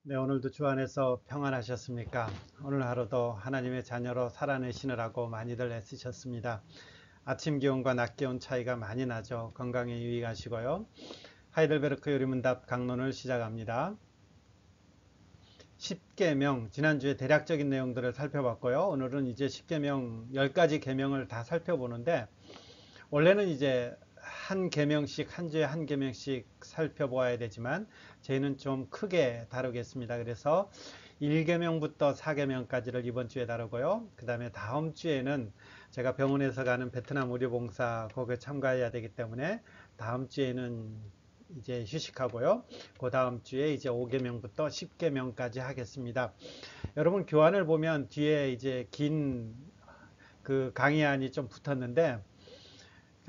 네, 오늘도 주 안에서 평안하셨습니까? 오늘 하루도 하나님의 자녀로 살아내시느라고 많이들 애쓰셨습니다. 아침 기온과 낮 기온 차이가 많이 나죠. 건강에 유의하시고요. 하이델베르크 요리문답 강론을 시작합니다. 10계명, 지난주에 대략적인 내용들을 살펴봤고요. 오늘은 이제 10계명 10가지 계명을 다 살펴보는데, 원래는 이제 한 계명씩, 한 주에 한 계명씩 살펴보아야 되지만 저희는 좀 크게 다루겠습니다. 그래서 1계명부터 4계명까지를 이번 주에 다루고요. 그 다음에 다음 주에는 제가 병원에서 가는 베트남 의료봉사 거기에 참가해야 되기 때문에 다음 주에는 이제 휴식하고요. 그 다음 주에 이제 5계명부터 10계명까지 하겠습니다. 여러분 교환을 보면 뒤에 이제 긴 그 강의안이 좀 붙었는데,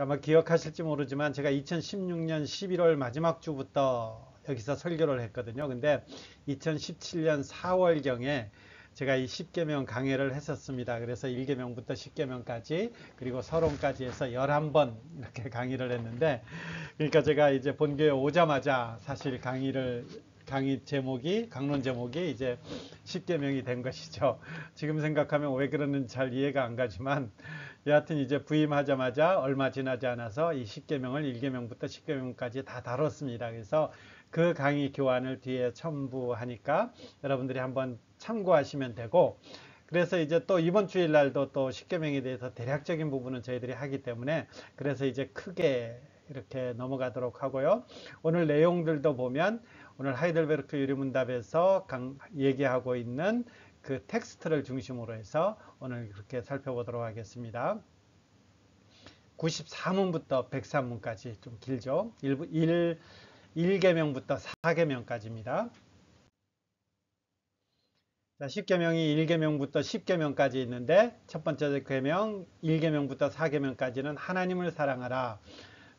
아마 기억하실지 모르지만 제가 2016년 11월 마지막 주부터 여기서 설교를 했거든요. 근데 2017년 4월경에 제가 이 10계명 강해를 했었습니다. 그래서 1계명부터 10계명까지 그리고 서론까지 해서 11번 이렇게 강의를 했는데, 그러니까 제가 이제 본교에 오자마자 사실 강의 제목이, 강론 제목이 이제 10계명이 된 것이죠. 지금 생각하면 왜 그러는지 잘 이해가 안 가지만, 여하튼 이제 부임하자마자 얼마 지나지 않아서 이 10계명을 1계명부터 10계명까지 다 다뤘습니다. 그래서 그 강의 교환을 뒤에 첨부하니까 여러분들이 한번 참고하시면 되고, 그래서 이제 또 이번 주일 날도 또 10계명에 대해서 대략적인 부분은 저희들이 하기 때문에 그래서 이제 크게 이렇게 넘어가도록 하고요. 오늘 내용들도 보면 오늘 하이델베르크 유리문답에서 얘기하고 있는 그 텍스트를 중심으로 해서 오늘 그렇게 살펴보도록 하겠습니다. 94문부터 103문까지 좀 길죠. 1계명부터 4계명까지입니다. 10계명이 1계명부터 10계명까지 있는데, 첫 번째 계명 1계명부터 4계명까지는 하나님을 사랑하라.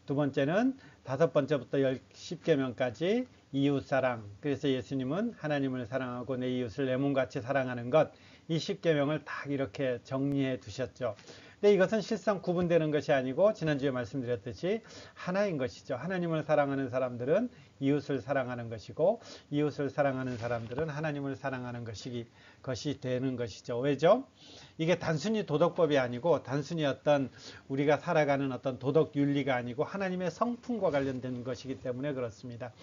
두 번째는 5번째부터 10계명까지 이웃사랑. 그래서 예수님은 하나님을 사랑하고 내 이웃을 내 몸같이 사랑하는 것, 이 10계명을 딱 이렇게 정리해 두셨죠. 근데 이것은 실상 구분되는 것이 아니고 지난주에 말씀드렸듯이 하나인 것이죠. 하나님을 사랑하는 사람들은 이웃을 사랑하는 것이고, 이웃을 사랑하는 사람들은 하나님을 사랑하는 것이 되는 것이죠. 왜죠? 이게 단순히 도덕법이 아니고 단순히 어떤 우리가 살아가는 어떤 도덕 윤리가 아니고 하나님의 성품과 관련된 것이기 때문에 그렇습니다.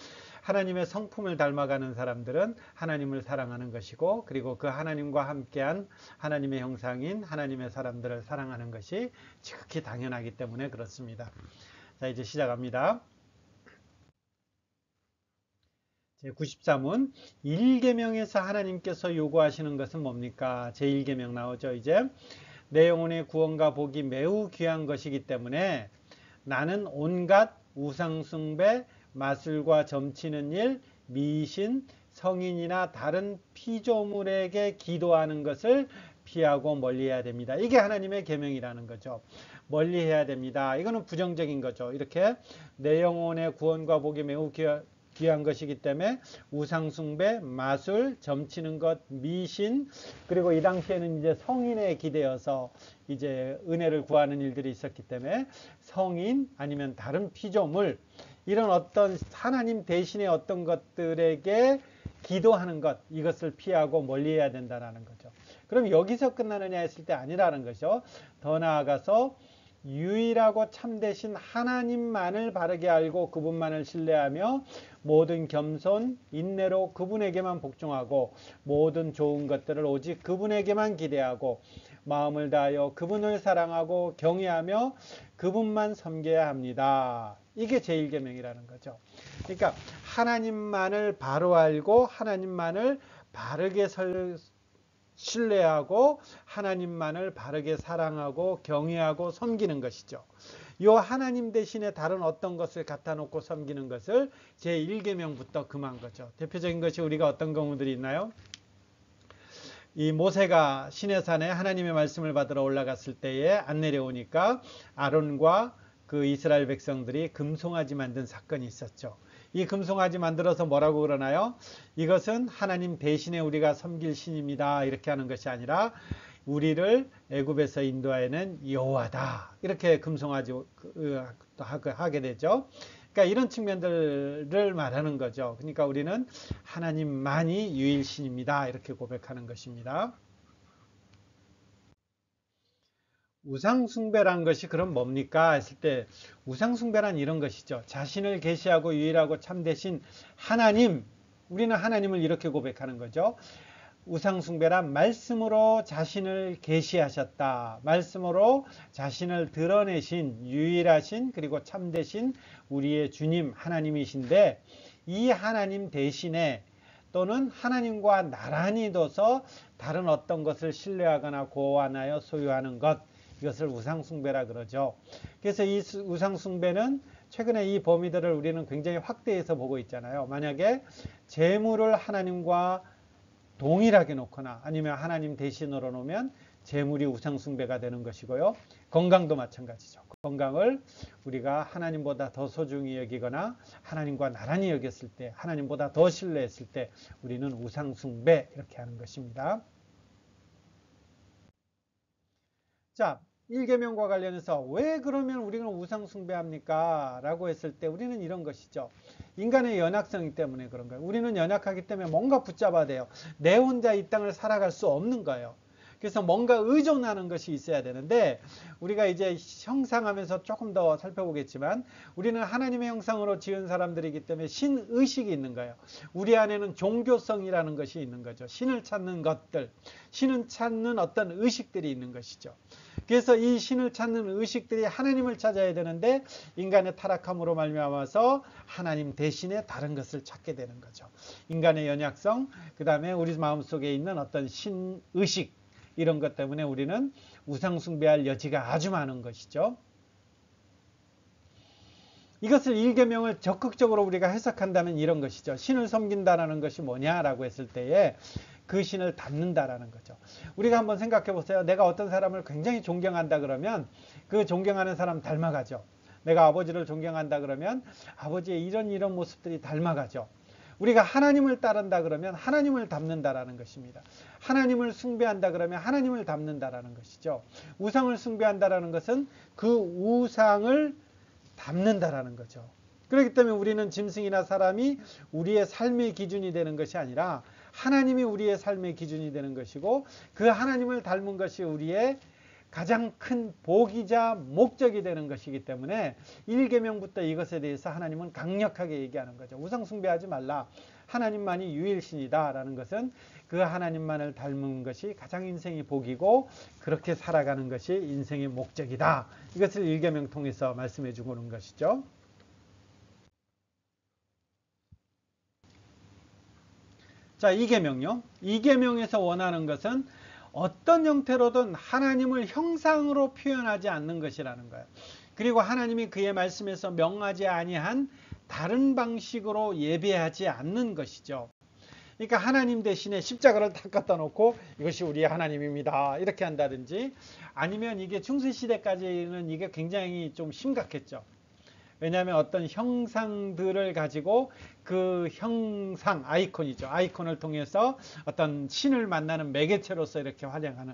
하나님의 성품을 닮아가는 사람들은 하나님을 사랑하는 것이고, 그리고 그 하나님과 함께한 하나님의 형상인 하나님의 사람들을 사랑하는 것이 지극히 당연하기 때문에 그렇습니다. 자, 이제 시작합니다. 제93문 1계명에서 하나님께서 요구하시는 것은 뭡니까? 제1계명 나오죠. 이제 내 영혼의 구원과 복이 매우 귀한 것이기 때문에 나는 온갖 우상숭배, 마술과 점치는 일, 미신, 성인이나 다른 피조물에게 기도하는 것을 피하고 멀리해야 됩니다. 이게 하나님의 계명이라는 거죠. 멀리해야 됩니다. 이거는 부정적인 거죠. 이렇게 내 영혼의 구원과 복이 매우 귀한 것이기 때문에 우상숭배, 마술, 점치는 것, 미신, 그리고 이 당시에는 이제 성인에 기대어서 이제 은혜를 구하는 일들이 있었기 때문에 성인 아니면 다른 피조물, 이런 어떤 하나님 대신에 어떤 것들에게 기도하는 것, 이것을 피하고 멀리해야 된다는 거죠. 그럼 여기서 끝나느냐 했을 때 아니라는 것이죠. 더 나아가서 유일하고 참되신 하나님만을 바르게 알고 그분만을 신뢰하며 모든 겸손, 인내로 그분에게만 복종하고 모든 좋은 것들을 오직 그분에게만 기대하고 마음을 다하여 그분을 사랑하고 경외하며 그분만 섬겨야 합니다. 이게 제1계명이라는 거죠. 그러니까 하나님만을 바로 알고 하나님만을 바르게 신뢰하고 하나님만을 바르게 사랑하고 경외하고 섬기는 것이죠. 이 하나님 대신에 다른 어떤 것을 갖다 놓고 섬기는 것을 제1계명부터 금한 거죠. 대표적인 것이 우리가 어떤 경우들이 있나요? 이 모세가 시내산에 하나님의 말씀을 받으러 올라갔을 때에 안 내려오니까 아론과 그 이스라엘 백성들이 금송아지 만든 사건이 있었죠. 이 금송아지 만들어서 뭐라고 그러나요? 이것은 하나님 대신에 우리가 섬길 신입니다. 이렇게 하는 것이 아니라 우리를 애굽에서 인도하여낸 여호와다. 이렇게 금송아지 하게 되죠. 그러니까 이런 측면들을 말하는 거죠. 그러니까 우리는 하나님만이 유일신입니다. 이렇게 고백하는 것입니다. 우상숭배란 것이 그럼 뭡니까? 했을 때 우상숭배란 이런 것이죠. 자신을 계시하고 유일하고 참되신 하나님, 우리는 하나님을 이렇게 고백하는 거죠. 우상숭배란 말씀으로 자신을 계시하셨다. 말씀으로 자신을 드러내신 유일하신 그리고 참되신 우리의 주님 하나님이신데, 이 하나님 대신에 또는 하나님과 나란히 둬서 다른 어떤 것을 신뢰하거나 고안하여 소유하는 것, 이것을 우상숭배라 그러죠. 그래서 이 우상숭배는 최근에 이 범위들을 우리는 굉장히 확대해서 보고 있잖아요. 만약에 재물을 하나님과 동일하게 놓거나 아니면 하나님 대신으로 놓으면 재물이 우상숭배가 되는 것이고요. 건강도 마찬가지죠. 건강을 우리가 하나님보다 더 소중히 여기거나 하나님과 나란히 여겼을 때, 하나님보다 더 신뢰했을 때 우리는 우상숭배 이렇게 하는 것입니다. 자, 1계명과 관련해서 왜 그러면 우리는 우상숭배합니까? 라고 했을 때 우리는 이런 것이죠. 인간의 연약성이기 때문에 그런 거예요. 우리는 연약하기 때문에 뭔가 붙잡아야 돼요. 내 혼자 이 땅을 살아갈 수 없는 거예요. 그래서 뭔가 의존하는 것이 있어야 되는데, 우리가 이제 형상하면서 조금 더 살펴보겠지만 우리는 하나님의 형상으로 지은 사람들이기 때문에 신의식이 있는 거예요. 우리 안에는 종교성이라는 것이 있는 거죠. 신을 찾는 것들, 신을 찾는 어떤 의식들이 있는 것이죠. 그래서 이 신을 찾는 의식들이 하나님을 찾아야 되는데, 인간의 타락함으로 말미암아서 하나님 대신에 다른 것을 찾게 되는 거죠. 인간의 연약성, 그 다음에 우리 마음속에 있는 어떤 신의식, 이런 것 때문에 우리는 우상숭배할 여지가 아주 많은 것이죠. 이것을 1계명을 적극적으로 우리가 해석한다면 이런 것이죠. 신을 섬긴다라는 것이 뭐냐라고 했을 때에 그 신을 닮는다라는 거죠. 우리가 한번 생각해 보세요. 내가 어떤 사람을 굉장히 존경한다 그러면 그 존경하는 사람 닮아가죠. 내가 아버지를 존경한다 그러면 아버지의 이런 모습들이 닮아가죠. 우리가 하나님을 따른다 그러면 하나님을 닮는다라는 것입니다. 하나님을 숭배한다 그러면 하나님을 닮는다라는 것이죠. 우상을 숭배한다라는 것은 그 우상을 닮는다라는 거죠. 그렇기 때문에 우리는 짐승이나 사람이 우리의 삶의 기준이 되는 것이 아니라 하나님이 우리의 삶의 기준이 되는 것이고, 그 하나님을 닮은 것이 우리의 가장 큰 복이자 목적이 되는 것이기 때문에 1계명부터 이것에 대해서 하나님은 강력하게 얘기하는 거죠. 우상 숭배하지 말라. 하나님만이 유일신이다 라는 것은 그 하나님만을 닮은 것이 가장 인생의 복이고, 그렇게 살아가는 것이 인생의 목적이다. 이것을 1계명 통해서 말씀해 주고 있는 것이죠. 자, 2계명요. 2계명에서 원하는 것은 어떤 형태로든 하나님을 형상으로 표현하지 않는 것이라는 거예요. 그리고 하나님이 그의 말씀에서 명하지 아니한 다른 방식으로 예배하지 않는 것이죠. 그러니까 하나님 대신에 십자가를 딱 갖다 놓고 이것이 우리 하나님입니다 이렇게 한다든지, 아니면 이게 중세시대까지는 이게 굉장히 좀 심각했죠. 왜냐하면 어떤 형상들을 가지고 그 형상, 아이콘이죠. 아이콘을 통해서 어떤 신을 만나는 매개체로서 이렇게 활용하는,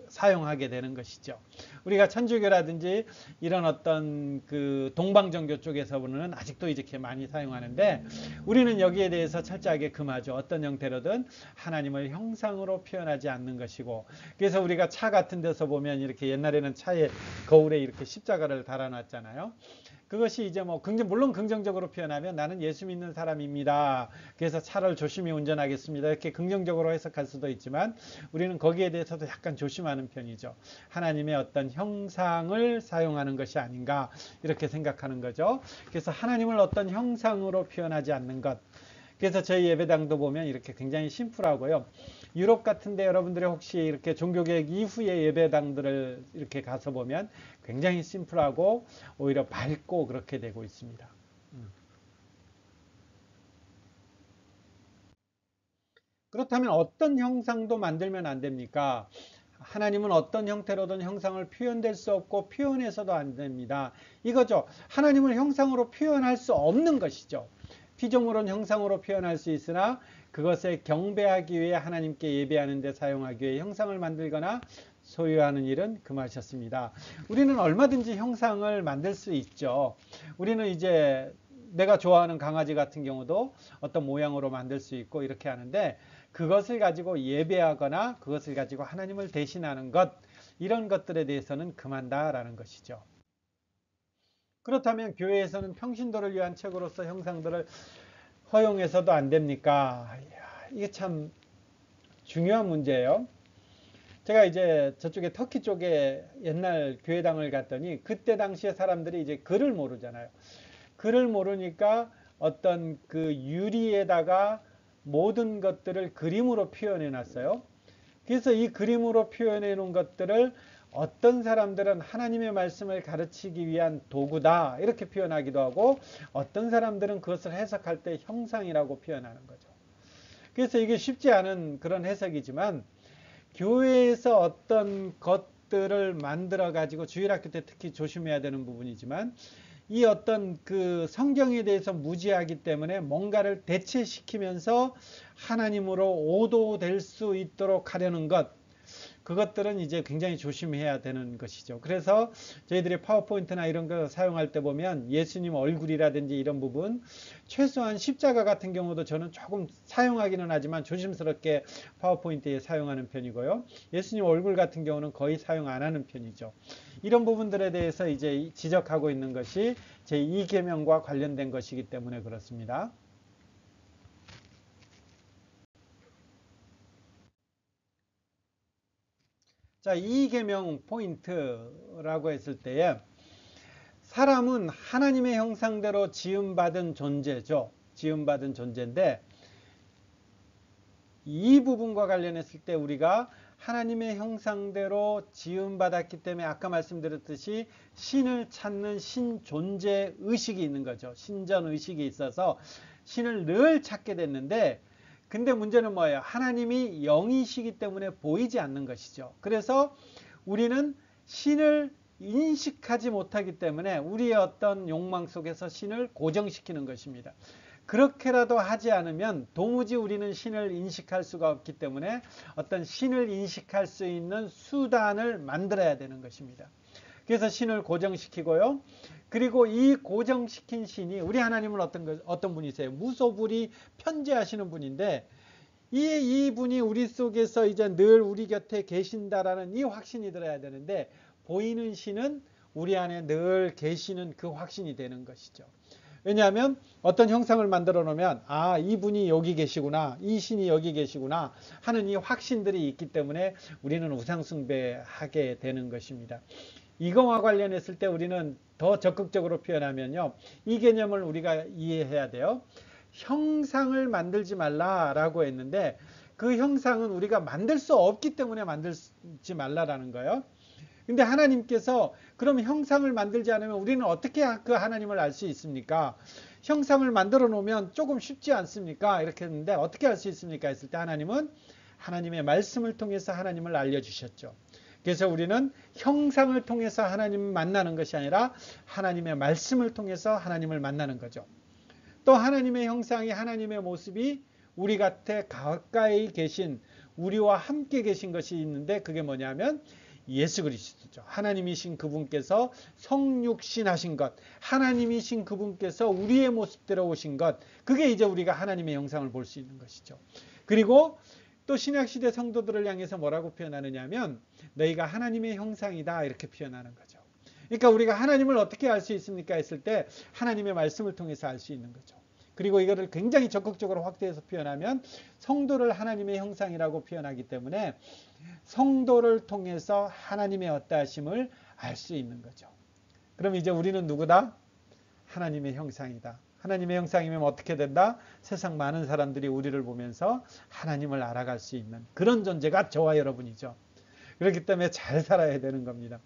사용하게 되는 것이죠. 우리가 천주교라든지 이런 어떤 그 동방정교 쪽에서 보는 아직도 이렇게 많이 사용하는데, 우리는 여기에 대해서 철저하게 금하죠. 어떤 형태로든 하나님을 형상으로 표현하지 않는 것이고, 그래서 우리가 차 같은 데서 보면 이렇게 옛날에는 차에 거울에 이렇게 십자가를 달아놨잖아요. 그것이 이제 물론 긍정적으로 표현하면 나는 예수 믿는 사람입니다. 그래서 차를 조심히 운전하겠습니다. 이렇게 긍정적으로 해석할 수도 있지만, 우리는 거기에 대해서도 약간 조심하는 편이죠. 하나님의 어떤 형상을 사용하는 것이 아닌가 이렇게 생각하는 거죠. 그래서 하나님을 어떤 형상으로 표현하지 않는 것. 그래서 저희 예배당도 보면 이렇게 굉장히 심플하고요. 유럽 같은데 여러분들이 혹시 이렇게 종교개혁 이후의 예배당들을 이렇게 가서 보면 굉장히 심플하고 오히려 밝고 그렇게 되고 있습니다. 그렇다면 어떤 형상도 만들면 안 됩니까? 하나님은 어떤 형태로든 형상을 표현될 수 없고 표현해서도 안 됩니다. 이거죠. 하나님을 형상으로 표현할 수 없는 것이죠. 피조물은 형상으로 표현할 수 있으나 그것에 경배하기 위해 하나님께 예배하는 데 사용하기 위해 형상을 만들거나 소유하는 일은 금하셨습니다. 우리는 얼마든지 형상을 만들 수 있죠. 우리는 이제 내가 좋아하는 강아지 같은 경우도 어떤 모양으로 만들 수 있고 이렇게 하는데, 그것을 가지고 예배하거나 그것을 가지고 하나님을 대신하는 것, 이런 것들에 대해서는 금한다라는 것이죠. 그렇다면 교회에서는 평신도를 위한 책으로서 형상들을 허용해서도 안 됩니까? 이게 참 중요한 문제예요. 제가 이제 저쪽에 터키 쪽에 옛날 교회당을 갔더니, 그때 당시에 사람들이 이제 글을 모르잖아요. 글을 모르니까 어떤 그 유리에다가 모든 것들을 그림으로 표현해 놨어요. 그래서 이 그림으로 표현해 놓은 것들을 어떤 사람들은 하나님의 말씀을 가르치기 위한 도구다 이렇게 표현하기도 하고, 어떤 사람들은 그것을 해석할 때 형상이라고 표현하는 거죠. 그래서 이게 쉽지 않은 그런 해석이지만, 교회에서 어떤 것들을 만들어 가지고, 주일학교 때 특히 조심해야 되는 부분이지만, 이 어떤 그 성경에 대해서 무지하기 때문에 뭔가를 대체시키면서 하나님으로 오도될 수 있도록 하려는 것, 그것들은 이제 굉장히 조심해야 되는 것이죠. 그래서 저희들이 파워포인트나 이런 거 사용할 때 보면 예수님 얼굴이라든지 이런 부분, 최소한 십자가 같은 경우도 저는 조금 사용하기는 하지만 조심스럽게 파워포인트에 사용하는 편이고요. 예수님 얼굴 같은 경우는 거의 사용 안 하는 편이죠. 이런 부분들에 대해서 이제 지적하고 있는 것이 제2계명과 관련된 것이기 때문에 그렇습니다. 자, 2계명 포인트라고 했을 때에, 사람은 하나님의 형상대로 지음받은 존재죠. 지음받은 존재인데, 이 부분과 관련했을 때 우리가 하나님의 형상대로 지음받았기 때문에 아까 말씀드렸듯이 신을 찾는 신존재 의식이 있는 거죠. 신전 의식이 있어서 신을 늘 찾게 됐는데, 근데 문제는 뭐예요? 하나님이 영이시기 때문에 보이지 않는 것이죠. 그래서 우리는 신을 인식하지 못하기 때문에 우리의 어떤 욕망 속에서 신을 고정시키는 것입니다. 그렇게라도 하지 않으면 도무지 우리는 신을 인식할 수가 없기 때문에 어떤 신을 인식할 수 있는 수단을 만들어야 되는 것입니다. 그래서 신을 고정시키고요. 그리고 이 고정시킨 신이, 우리 하나님은 어떤 분이세요? 무소불위 편재하시는 분인데, 이 분이 우리 속에서 이제 늘 우리 곁에 계신다라는 이 확신이 들어야 되는데, 보이는 신은 우리 안에 늘 계시는 그 확신이 되는 것이죠. 왜냐하면 어떤 형상을 만들어 놓으면, 아, 이분이 여기 계시구나, 이 신이 여기 계시구나 하는 이 확신들이 있기 때문에 우리는 우상숭배하게 되는 것입니다. 이거와 관련했을 때 우리는 더 적극적으로 표현하면요, 이 개념을 우리가 이해해야 돼요. 형상을 만들지 말라라고 했는데, 그 형상은 우리가 만들 수 없기 때문에 만들지 말라라는 거예요. 근데 하나님께서 그럼 형상을 만들지 않으면 우리는 어떻게 그 하나님을 알 수 있습니까? 형상을 만들어 놓으면 조금 쉽지 않습니까? 이렇게 했는데 어떻게 알 수 있습니까? 했을 때 하나님은 하나님의 말씀을 통해서 하나님을 알려주셨죠. 그래서 우리는 형상을 통해서 하나님을 만나는 것이 아니라 하나님의 말씀을 통해서 하나님을 만나는 거죠. 또 하나님의 형상이, 하나님의 모습이 우리 곁에 가까이 계신, 우리와 함께 계신 것이 있는데, 그게 뭐냐면 예수 그리스도죠. 하나님이신 그분께서 성육신 하신 것, 하나님이신 그분께서 우리의 모습대로 오신 것, 그게 이제 우리가 하나님의 형상을 볼 수 있는 것이죠. 그리고 또 신약시대 성도들을 향해서 뭐라고 표현하느냐면, 너희가 하나님의 형상이다 이렇게 표현하는 거죠. 그러니까 우리가 하나님을 어떻게 알 수 있습니까 했을 때 하나님의 말씀을 통해서 알 수 있는 거죠. 그리고 이거를 굉장히 적극적으로 확대해서 표현하면 성도를 하나님의 형상이라고 표현하기 때문에 성도를 통해서 하나님의 어떠하심을 알 수 있는 거죠. 그럼 이제 우리는 누구다? 하나님의 형상이다. 하나님의 형상이면 어떻게 된다? 세상 많은 사람들이 우리를 보면서 하나님을 알아갈 수 있는 그런 존재가 저와 여러분이죠. 그렇기 때문에 잘 살아야 되는 겁니다.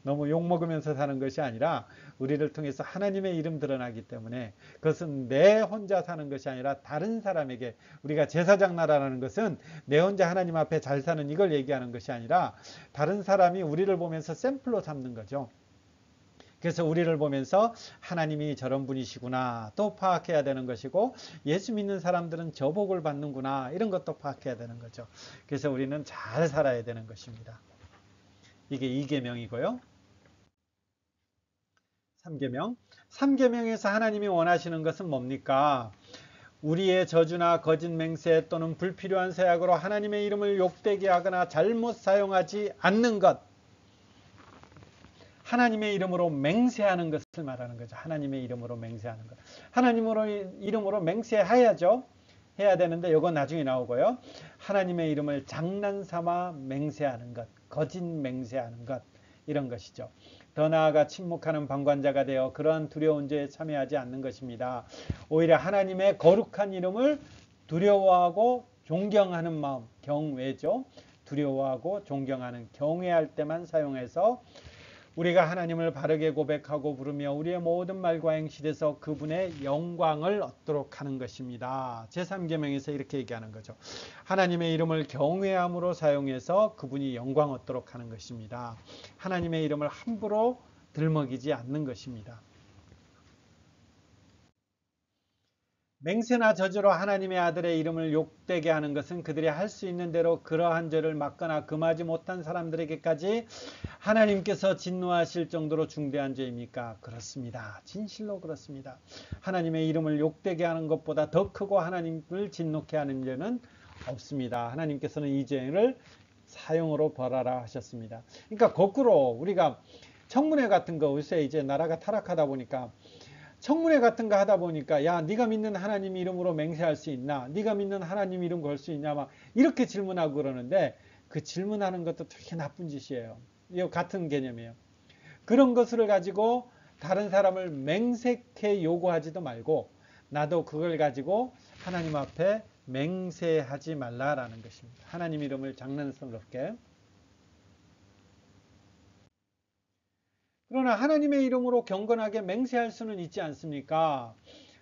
너무 욕먹으면서 사는 것이 아니라 우리를 통해서 하나님의 이름 드러나기 때문에, 그것은 내 혼자 사는 것이 아니라 다른 사람에게, 우리가 제사장 나라라는 것은 내 혼자 하나님 앞에 잘 사는 이걸 얘기하는 것이 아니라 다른 사람이 우리를 보면서 샘플로 삼는 거죠. 그래서 우리를 보면서 하나님이 저런 분이시구나 또 파악해야 되는 것이고, 예수 믿는 사람들은 저 복을 받는구나 이런 것도 파악해야 되는 거죠. 그래서 우리는 잘 살아야 되는 것입니다. 이게 2계명이고요. 3계명. 3계명에서 하나님이 원하시는 것은 뭡니까? 우리의 저주나 거짓 맹세 또는 불필요한 세약으로 하나님의 이름을 욕되게 하거나 잘못 사용하지 않는 것. 하나님의 이름으로 맹세하는 것을 말하는 거죠. 하나님의 이름으로 맹세하는 것. 하나님의 이름으로 맹세해야죠. 해야 되는데 이건 나중에 나오고요. 하나님의 이름을 장난삼아 맹세하는 것. 거짓 맹세하는 것. 이런 것이죠. 더 나아가 침묵하는 방관자가 되어 그러한 두려운 죄에 참여하지 않는 것입니다. 오히려 하나님의 거룩한 이름을 두려워하고 존경하는 마음, 경외죠. 두려워하고 존경하는, 경외할 때만 사용해서 우리가 하나님을 바르게 고백하고 부르며 우리의 모든 말과 행실에서 그분의 영광을 얻도록 하는 것입니다. 제3계명에서 이렇게 얘기하는 거죠. 하나님의 이름을 경외함으로 사용해서 그분이 영광 얻도록 하는 것입니다. 하나님의 이름을 함부로 들먹이지 않는 것입니다. 맹세나 저주로 하나님의 아들의 이름을 욕되게 하는 것은 그들이 할 수 있는 대로 그러한 죄를 막거나 금하지 못한 사람들에게까지 하나님께서 진노하실 정도로 중대한 죄입니까? 그렇습니다. 진실로 그렇습니다. 하나님의 이름을 욕되게 하는 것보다 더 크고 하나님을 진노케 하는 죄는 없습니다. 하나님께서는 이 죄를 사형으로 벌하라 하셨습니다. 그러니까 거꾸로 우리가 청문회 같은 거, 요새 이제 나라가 타락하다 보니까 청문회 같은 거 하다 보니까 야, 네가 믿는 하나님 이름으로 맹세할 수 있나? 네가 믿는 하나님 이름 걸 수 있냐? 막 이렇게 질문하고 그러는데 그 질문하는 것도 되게 나쁜 짓이에요. 이거 같은 개념이에요. 그런 것을 가지고 다른 사람을 맹세케 요구하지도 말고 나도 그걸 가지고 하나님 앞에 맹세하지 말라라는 것입니다. 하나님 이름을 장난스럽게. 그러나 하나님의 이름으로 경건하게 맹세할 수는 있지 않습니까?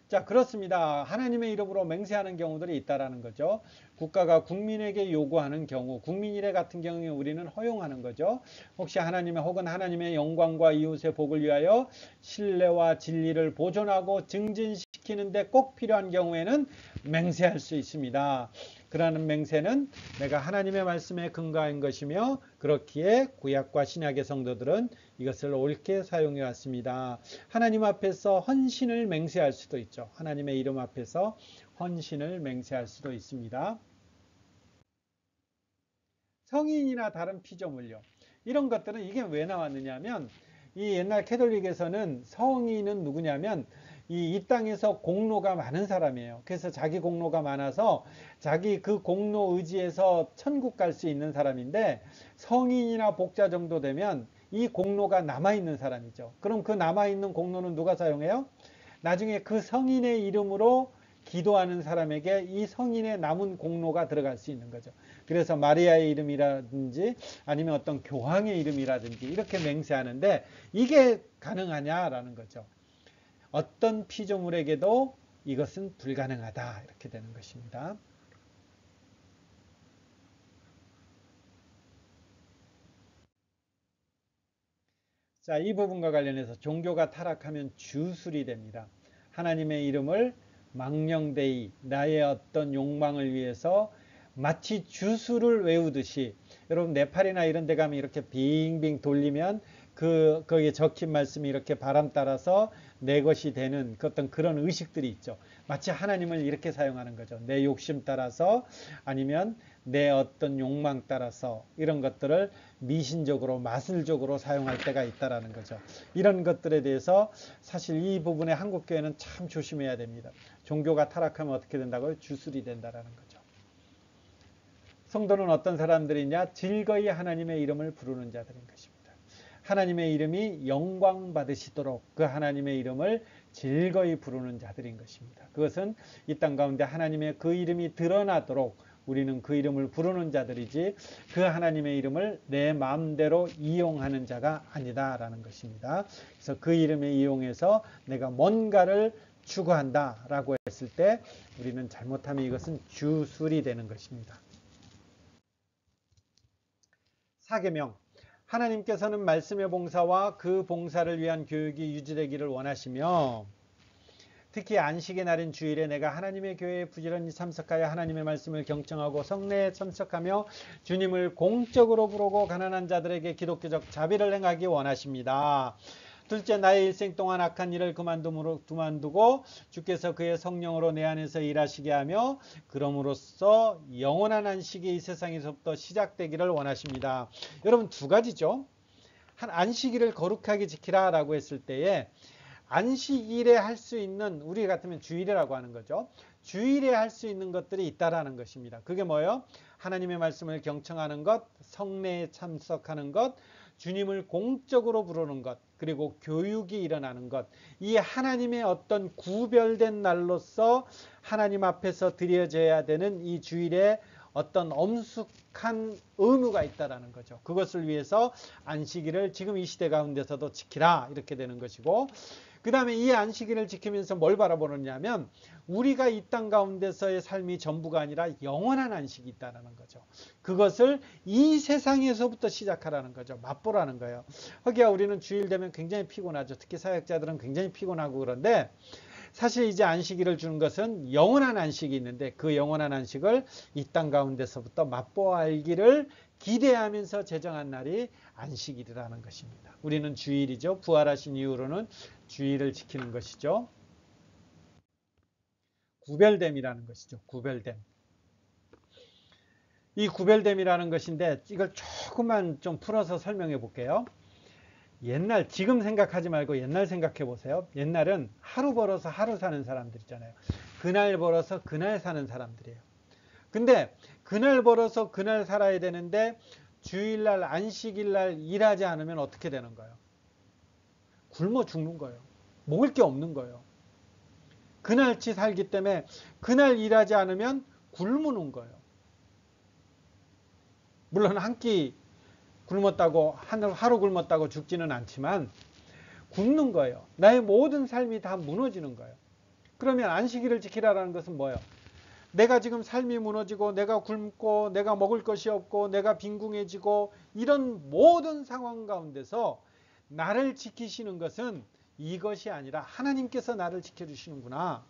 자, 그렇습니다. 하나님의 이름으로 맹세하는 경우들이 있다라는 거죠. 국가가 국민에게 요구하는 경우, 국민일해 같은 경우에 우리는 허용하는 거죠. 혹시 하나님의 혹은 하나님의 영광과 이웃의 복을 위하여 신뢰와 진리를 보존하고 증진시키는데 꼭 필요한 경우에는 맹세할 수 있습니다. 그러는 맹세는 내가 하나님의 말씀에 근거한 것이며 그렇기에 구약과 신약의 성도들은 이것을 옳게 사용해 왔습니다. 하나님 앞에서 헌신을 맹세할 수도 있죠. 하나님의 이름 앞에서 헌신을 맹세할 수도 있습니다. 성인이나 다른 피조물요. 이런 것들은 이게 왜 나왔느냐 하면 이 옛날 캐톨릭에서는 성인은 누구냐면 이 땅에서 공로가 많은 사람이에요. 그래서 자기 공로가 많아서 자기 그 공로 의지에서 천국 갈 수 있는 사람인데 성인이나 복자 정도 되면 이 공로가 남아있는 사람이죠. 그럼 그 남아있는 공로는 누가 사용해요? 나중에 그 성인의 이름으로 기도하는 사람에게 이 성인의 남은 공로가 들어갈 수 있는 거죠. 그래서 마리아의 이름이라든지 아니면 어떤 교황의 이름이라든지 이렇게 맹세하는데 이게 가능하냐라는 거죠. 어떤 피조물에게도 이것은 불가능하다 이렇게 되는 것입니다. 자, 이 부분과 관련해서 종교가 타락하면 주술이 됩니다. 하나님의 이름을 망령되이 나의 어떤 욕망을 위해서 마치 주술을 외우듯이 여러분 네팔이나 이런 데 가면 이렇게 빙빙 돌리면 거기에 적힌 말씀이 이렇게 바람 따라서 내 것이 되는 어떤 그런 의식들이 있죠. 마치 하나님을 이렇게 사용하는 거죠. 내 욕심 따라서 아니면 내 어떤 욕망 따라서 이런 것들을 미신적으로 마술적으로 사용할 때가 있다라는 거죠. 이런 것들에 대해서 사실 이 부분에 한국교회는 참 조심해야 됩니다. 종교가 타락하면 어떻게 된다고요? 주술이 된다라는 거죠. 성도는 어떤 사람들이냐? 즐거이 하나님의 이름을 부르는 자들인 것입니다. 하나님의 이름이 영광 받으시도록 그 하나님의 이름을 즐거이 부르는 자들인 것입니다. 그것은 이 땅 가운데 하나님의 그 이름이 드러나도록 우리는 그 이름을 부르는 자들이지 그 하나님의 이름을 내 마음대로 이용하는 자가 아니다라는 것입니다. 그래서 그 이름을 이용해서 내가 뭔가를 추구한다라고 했을 때 우리는 잘못하면 이것은 주술이 되는 것입니다. 사계명. 하나님께서는 말씀의 봉사와 그 봉사를 위한 교육이 유지되기를 원하시며 특히 안식의 날인 주일에 내가 하나님의 교회에 부지런히 참석하여 하나님의 말씀을 경청하고 성례에 참석하며 주님을 공적으로 부르고 가난한 자들에게 기독교적 자비를 행하기 원하십니다. 둘째, 나의 일생 동안 악한 일을 그만두고 주께서 그의 성령으로 내 안에서 일하시게 하며 그럼으로써 영원한 안식이 이 세상에서부터 시작되기를 원하십니다. 여러분, 두 가지죠. 한 안식일을 거룩하게 지키라 라고 했을 때에 안식일에 할 수 있는, 우리 같으면 주일이라고 하는 거죠. 주일에 할 수 있는 것들이 있다라는 것입니다. 그게 뭐예요? 하나님의 말씀을 경청하는 것, 성례에 참석하는 것, 주님을 공적으로 부르는 것, 그리고 교육이 일어나는 것. 이 하나님의 어떤 구별된 날로서 하나님 앞에서 드려져야 되는 이 주일에 어떤 엄숙한 의무가 있다라는 거죠. 그것을 위해서 안식일을 지금 이 시대 가운데서도 지키라, 이렇게 되는 것이고, 그 다음에 이 안식일을 지키면서 뭘 바라보느냐면 우리가 이 땅 가운데서의 삶이 전부가 아니라 영원한 안식이 있다는 거죠. 그것을 이 세상에서부터 시작하라는 거죠. 맛보라는 거예요. 허기야, 우리는 주일 되면 굉장히 피곤하죠. 특히 사역자들은 굉장히 피곤하고 그런데 사실 이제 안식일을 주는 것은 영원한 안식이 있는데 그 영원한 안식을 이 땅 가운데서부터 맛보아 알기를 기대하면서 제정한 날이 안식일이라는 것입니다. 우리는 주일이죠. 부활하신 이후로는 주일을 지키는 것이죠. 구별됨이라는 것이죠. 구별됨. 이 구별됨이라는 것인데 이걸 조금만 좀 풀어서 설명해 볼게요. 옛날, 지금 생각하지 말고 옛날 생각해 보세요. 옛날은 하루 벌어서 하루 사는 사람들 있잖아요. 그날 벌어서 그날 사는 사람들이에요. 근데 그날 벌어서 그날 살아야 되는데 주일날, 안식일날 일하지 않으면 어떻게 되는 거예요? 굶어 죽는 거예요. 먹을 게 없는 거예요. 그날치 살기 때문에 그날 일하지 않으면 굶는 거예요. 물론 한 끼 굶었다고, 하루 굶었다고 죽지는 않지만 굶는 거예요. 나의 모든 삶이 다 무너지는 거예요. 그러면 안식일을 지키라는 것은 뭐예요? 내가 지금 삶이 무너지고 내가 굶고 내가 먹을 것이 없고 내가 빈궁해지고 이런 모든 상황 가운데서 나를 지키시는 것은 이것이 아니라 하나님께서 나를 지켜주시는구나.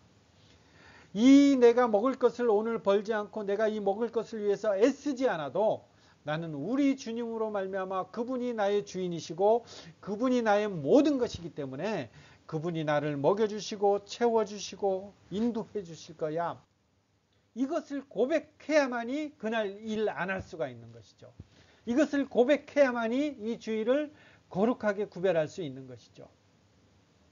이 내가 먹을 것을 오늘 벌지 않고 내가 이 먹을 것을 위해서 애쓰지 않아도 나는 우리 주님으로 말미암아 그분이 나의 주인이시고 그분이 나의 모든 것이기 때문에 그분이 나를 먹여주시고 채워주시고 인도해 주실 거야. 이것을 고백해야만이 그날 일 안 할 수가 있는 것이죠. 이것을 고백해야만이 이 주일을 거룩하게 구별할 수 있는 것이죠.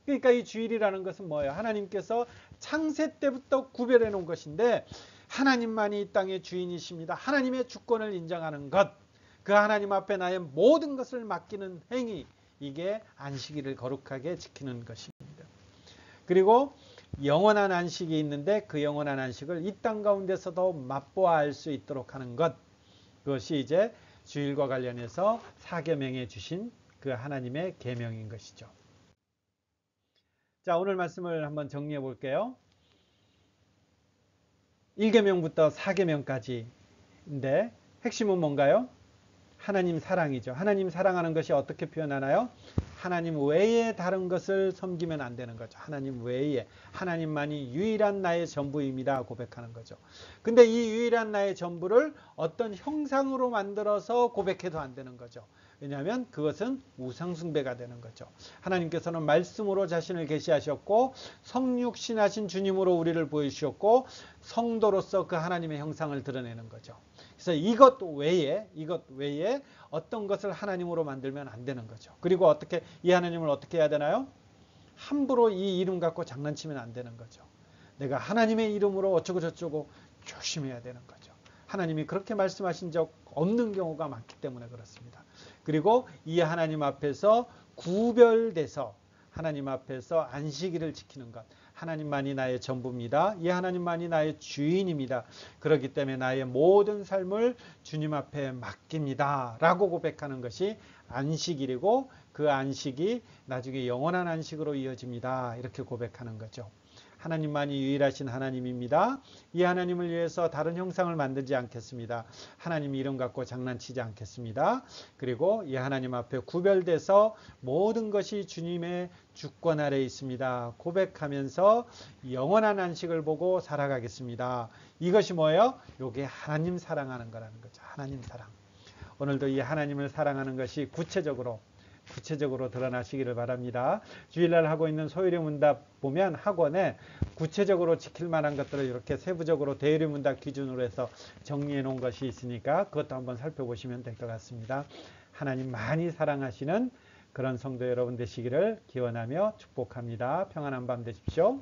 그러니까 이 주일이라는 것은 뭐예요? 하나님께서 창세 때부터 구별해 놓은 것인데 하나님만이 이 땅의 주인이십니다. 하나님의 주권을 인정하는 것, 그 하나님 앞에 나의 모든 것을 맡기는 행위, 이게 안식일을 거룩하게 지키는 것입니다. 그리고 영원한 안식이 있는데 그 영원한 안식을 이 땅 가운데서도 맛보아 알 수 있도록 하는 것, 그것이 이제 주일과 관련해서 사계명해 주신 그 하나님의 계명인 것이죠. 자, 오늘 말씀을 한번 정리해 볼게요. 1계명부터 4계명까지인데 핵심은 뭔가요? 하나님 사랑이죠. 하나님 사랑하는 것이 어떻게 표현하나요? 하나님 외에 다른 것을 섬기면 안 되는 거죠. 하나님 외에, 하나님만이 유일한 나의 전부입니다 고백하는 거죠. 근데 이 유일한 나의 전부를 어떤 형상으로 만들어서 고백해도 안 되는 거죠. 왜냐하면 그것은 우상숭배가 되는 거죠. 하나님께서는 말씀으로 자신을 계시하셨고 성육신하신 주님으로 우리를 보여주셨고 성도로서 그 하나님의 형상을 드러내는 거죠. 그래서 이것 외에 어떤 것을 하나님으로 만들면 안 되는 거죠. 그리고 어떻게 이 하나님을 어떻게 해야 되나요? 함부로 이 이름 갖고 장난치면 안 되는 거죠. 내가 하나님의 이름으로 어쩌고 저쩌고 조심해야 되는 거죠. 하나님이 그렇게 말씀하신 적 없는 경우가 많기 때문에 그렇습니다. 그리고 이 하나님 앞에서 구별돼서 하나님 앞에서 안식일을 지키는 것, 하나님만이 나의 전부입니다. 이 하나님만이 나의 주인입니다. 그렇기 때문에 나의 모든 삶을 주님 앞에 맡깁니다 라고 고백하는 것이 안식일이고 그 안식이 나중에 영원한 안식으로 이어집니다. 이렇게 고백하는 거죠. 하나님만이 유일하신 하나님입니다. 이 하나님을 위해서 다른 형상을 만들지 않겠습니다. 하나님 이름 갖고 장난치지 않겠습니다. 그리고 이 하나님 앞에 구별돼서 모든 것이 주님의 주권 아래 있습니다. 고백하면서 영원한 안식을 보고 살아가겠습니다. 이것이 뭐예요? 이게 하나님 사랑하는 거라는 거죠. 하나님 사랑. 오늘도 이 하나님을 사랑하는 것이 구체적으로 드러나시기를 바랍니다. 주일날 하고 있는 소요리 문답 보면 학원에 구체적으로 지킬 만한 것들을 이렇게 세부적으로 대요리 문답 기준으로 해서 정리해 놓은 것이 있으니까 그것도 한번 살펴보시면 될 것 같습니다. 하나님 많이 사랑하시는 그런 성도 여러분 되시기를 기원하며 축복합니다. 평안한 밤 되십시오.